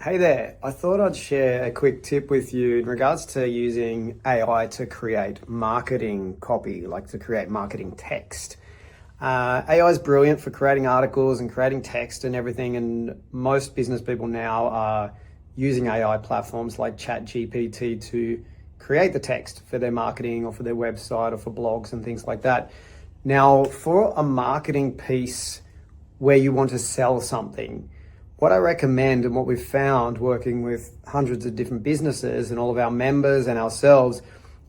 Hey there, I thought I'd share a quick tip with you in regards to using AI to create marketing copy, like to create marketing text. AI is brilliant for creating articles and creating text and everything, and most business people now are using AI platforms like ChatGPT to create the text for their marketing or for their website or for blogs and things like that. Now, for a marketing piece where you want to sell something, what I recommend and what we've found working with hundreds of different businesses and all of our members and ourselves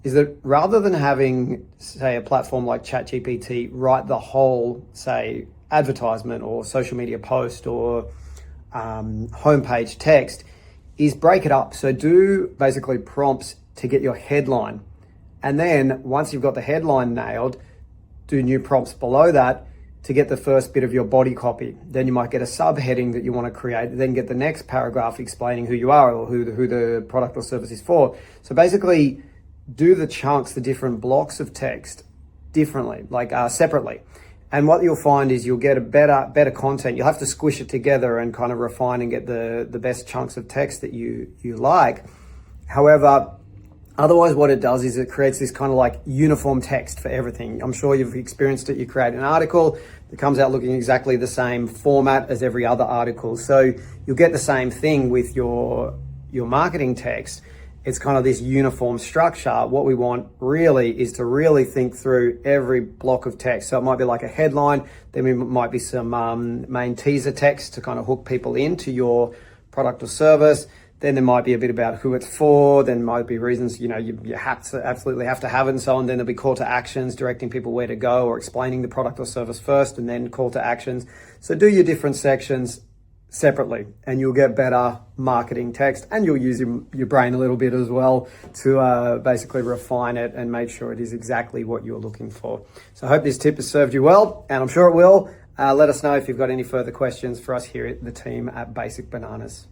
is that rather than having, say, a platform like ChatGPT write the whole, say, advertisement or social media post or homepage text, is break it up. So do basically prompts to get your headline. And then once you've got the headline nailed, do new prompts below that to get the first bit of your body copy. Then you might get a subheading that you want to create, then get the next paragraph explaining who you are or who the product or service is for. So basically do the chunks, the different blocks of text differently, like separately. And what you'll find is you'll get a better content. You'll have to squish it together and kind of refine and get the best chunks of text that you like. However, otherwise, what it does is it creates this kind of like uniform text for everything. I'm sure you've experienced it. You create an article that comes out looking exactly the same format as every other article. So you'll get the same thing with your marketing text. It's kind of this uniform structure. What we want really is to really think through every block of text. So it might be like a headline, then there might be some main teaser text to kind of hook people into your product or service. Then there might be a bit about who it's for. Then might be reasons, you absolutely have to have it and so on. Then there'll be call to actions, directing people where to go or explaining the product or service first and then call to actions. So do your different sections separately and you'll get better marketing text, and you'll use your brain a little bit as well to basically refine it and make sure it is exactly what you're looking for. So I hope this tip has served you well, and I'm sure it will. Let us know if you've got any further questions for us here at the team at Basic Bananas.